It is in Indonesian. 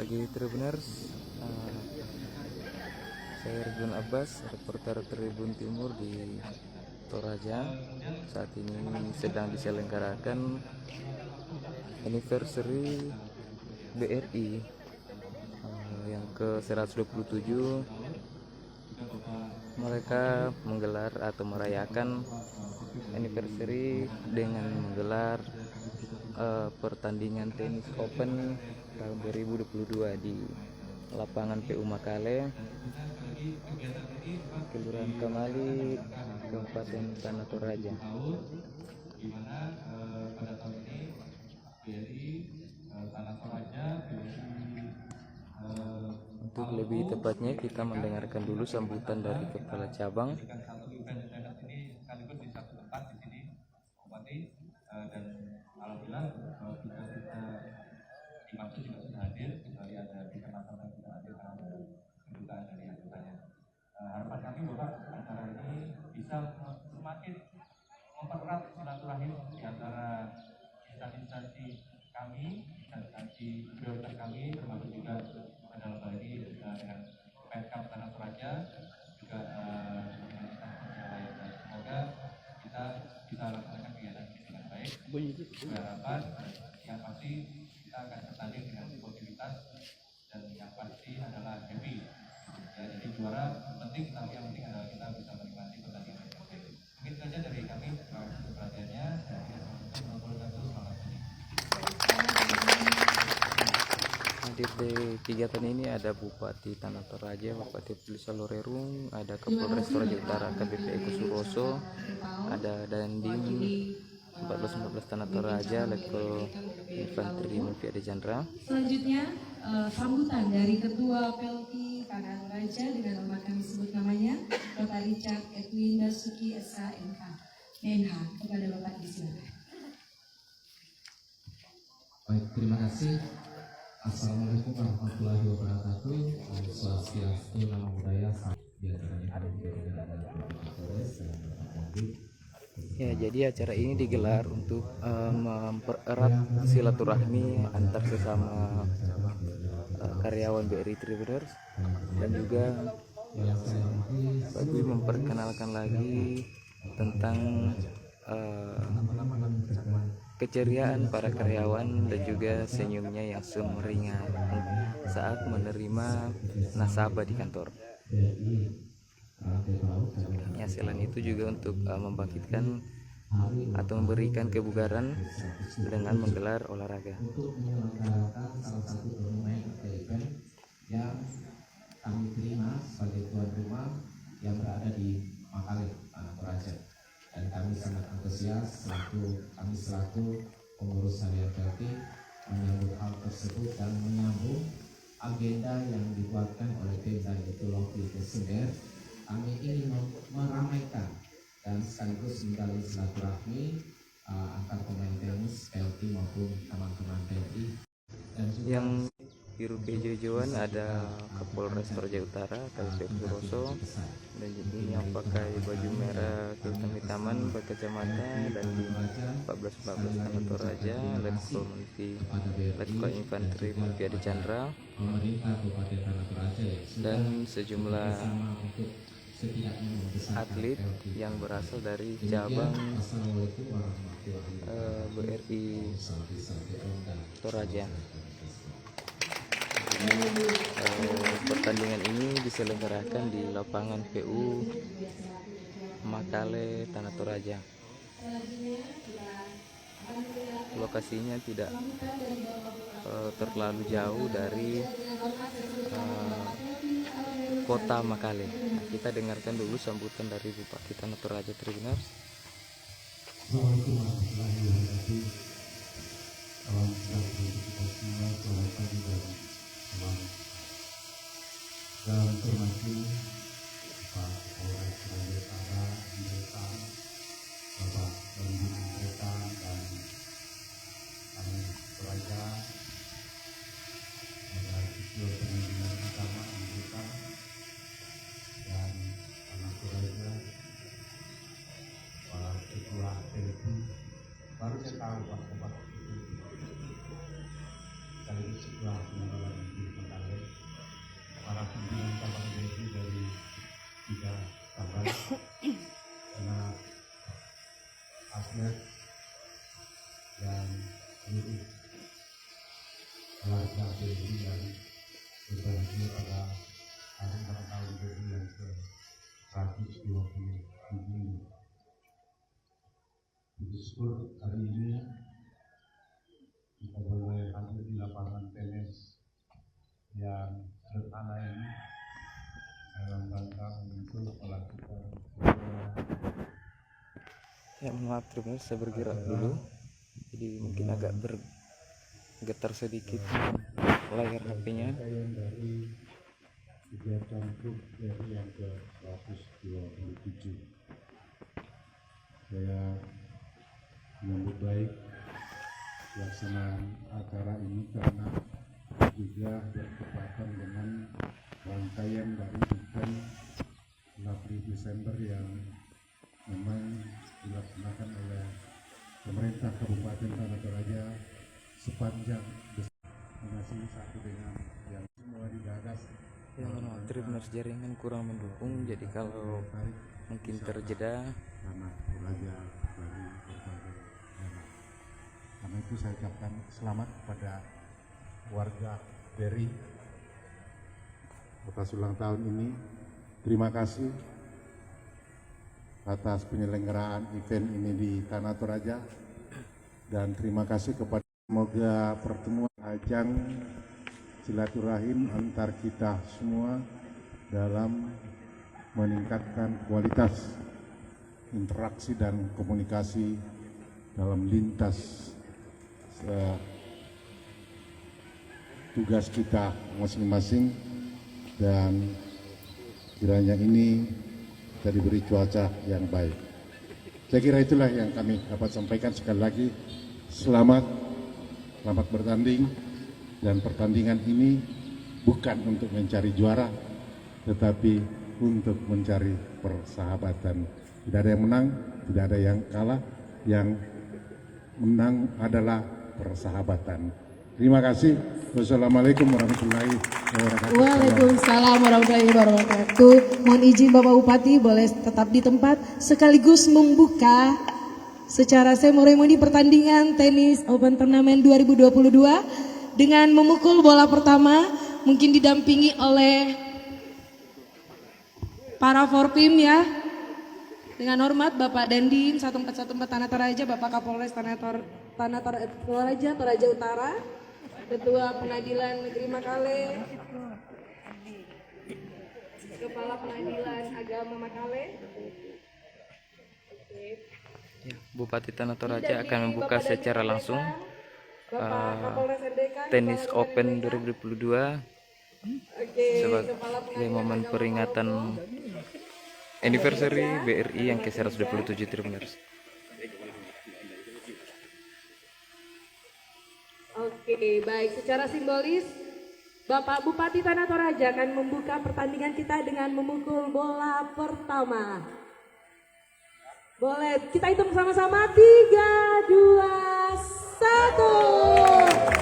pagi Tribuners. Saya Ridwan Abbas, reporter Tribun Timur di Toraja. Saat ini sedang diselenggarakan anniversary BRI yang ke-127. Mereka menggelar atau merayakan anniversary dengan menggelar pertandingan tenis Open tahun 2022 di lapangan PU Makale, Kelurahan Kamali, Kabupaten Tanah Toraja. Di mana pada tahun ini BRI Tanah Toraja Untuk lebih tepatnya kita mendengarkan dulu sambutan dari Kepala Cabang. satu event ini sekaligus di satu tempat di sini, Bupati, dan alhamdulillah kita dimaksud juga sudah hadir, kecuali ada di teman-teman sudah hadir karena ada kedutaan dari anggotanya. Harapan kami bahwa acara ini bisa semakin mempererat silaturahim di antara instansi kami, instansi prioritas kami, termasuk juga dalam hal ini dengan Pemkab Tanah Toraja, juga dengan instansi yang lain. Dan semoga kita bisa laksanakan kegiatan ini dengan baik. Harapan yang pasti kita akan bertanding dengan sportivitas, dan yang pasti adalah happy. Ya, jadi juara penting, tapi yang penting adalah kita bisa menikmati pertandingan yang baik. Mungkin saja dari kami, perhatiannya. Hadir di kegiatan ini ada Bupati Tanah Toraja, Bupati Pelisa Lorerung, ada Kapolres Toraja Utara KBP Eko Suroso, ada Dandim 1414 Tanah Toraja, Letkol Infanteri Multi Adejandra. Selanjutnya sambutan dari Ketua PLT Tanah Toraja dengan nama kami sebut namanya, Bapak Richard Edwin Dasuki SHMK NH. Kepada Bapak disilakan. Baik, terima kasih. Assalamualaikum warahmatullahi wabarakatuh. Swastiastu, nama budaya, biasanya ada di Ya, jadi acara ini digelar untuk mempererat silaturahmi antar sesama karyawan BRI Tribuners, dan juga bagi memperkenalkan lagi tentang keceriaan para karyawan dan juga senyumnya yang sumringah saat menerima nasabah di kantor. Ya, selain itu juga untuk membangkitkan atau memberikan kebugaran dengan menggelar olahraga. Untuk menyelenggarakan salah satu event yang kami terima sebagai tuan rumah yang berada di Makale, Tanah Toraja. Dan kami sangat antusias kami selaku pengurus harian PLT menyambut hal tersebut dan menyambung agenda yang dibuatkan oleh Pemda, yaitu Loki Desember. Kami ingin meramaikan dan sekaligus menjalin silaturahmi antar pemain tenis PLT maupun teman-teman PLT. Yang biru kejo-hijauan ada Kapolres Toraja Utara KBP Suroso, dan ini yang pakai baju merah kehitam-hitaman berkacamata dan di 1414 Tanah Toraja, Letkol Infanteri Multi Adejandra, dan sejumlah atlet yang berasal dari cabang BRI Toraja. Pertandingan ini diselenggarakan di lapangan PU Makale, Tanah Toraja. Lokasinya tidak terlalu jauh dari kota Makale. Nah, kita dengarkan dulu sambutan dari Bupati Tanah Toraja Tribuners. Assalamualaikum warahmatullahi wabarakatuh. Salam sejahtera kita semua, selamat pagi dan selamat dan terima Pak Kapolres Toraja Utara, Direktur Bapak Dandim Setan dan kami Toraja, ada ketua penimbunan utama anggota dan Tanah Toraja, Pak Ketua PLT. Baru saya tahu Pak itu sekaligus setelah pengenalan di Mentawai, para pimpinan cabang BRI dari 3 cabang, karena atlet dan seluruh keluarga BRI yang berbahagia pada hari ulang tahun BRI yang ke-127 ini. Bersyukur hari ini kita boleh hadir di lapangan tenis yang sederhana ini dalam rangka untuk melakukan Ya maaf Tribuners, saya bergerak dulu, jadi mungkin agak bergetar sedikit layar HP-nya. rangkaian dari kegiatan grup BRI yang ke-127. Saya menyambut baik pelaksanaan acara ini karena juga bertepatan dengan rangkaian dari event 11 Desember yang memang dilaksanakan oleh pemerintah Kabupaten Tanah Toraja sepanjang masih satu dengan yang semua digagas. Ya maaf Tribuners, jaringan kurang mendukung, jadi kalau mungkin terjeda. Tanah Toraja dari berbagai daerah. Karena itu saya ucapkan selamat kepada warga BRI atas ulang tahun ini. Terima kasih atas penyelenggaraan event ini di Tanah Toraja, dan terima kasih kepada, semoga pertemuan ajang silaturahim antar kita semua dalam meningkatkan kualitas interaksi dan komunikasi dalam lintas tugas kita masing-masing, dan kiranya ini kita diberi cuaca yang baik. Saya kira itulah yang kami dapat sampaikan. Sekali lagi selamat bertanding, dan pertandingan ini bukan untuk mencari juara tetapi untuk mencari persahabatan. Tidak ada yang menang, tidak ada yang kalah, yang menang adalah persahabatan. Terima kasih. Wassalamualaikum warahmatullahi wabarakatuh. Waalaikumsalam warahmatullahi wabarakatuh. Mohon izin Bapak Bupati boleh tetap di tempat sekaligus membuka secara seremoni pertandingan tenis Open Turnamen 2022 dengan memukul bola pertama, mungkin didampingi oleh para Forpim ya. Dengan hormat Bapak Dandim 1414 Tanah Toraja, Bapak Kapolres Tanah Toraja, Toraja Utara, Ketua Pengadilan Negeri Makale, Kepala Pengadilan Agama Makale. Ya, Bupati Tanah Toraja akan membuka secara langsung tenis Open 2022 sebagai momen peringatan anniversary BRI yang ke-127 Tribuners. Oke, baik. Secara simbolis, Bapak Bupati Tanah Toraja akan membuka pertandingan kita dengan memukul bola pertama. Boleh kita hitung sama-sama, 3, 2, 1.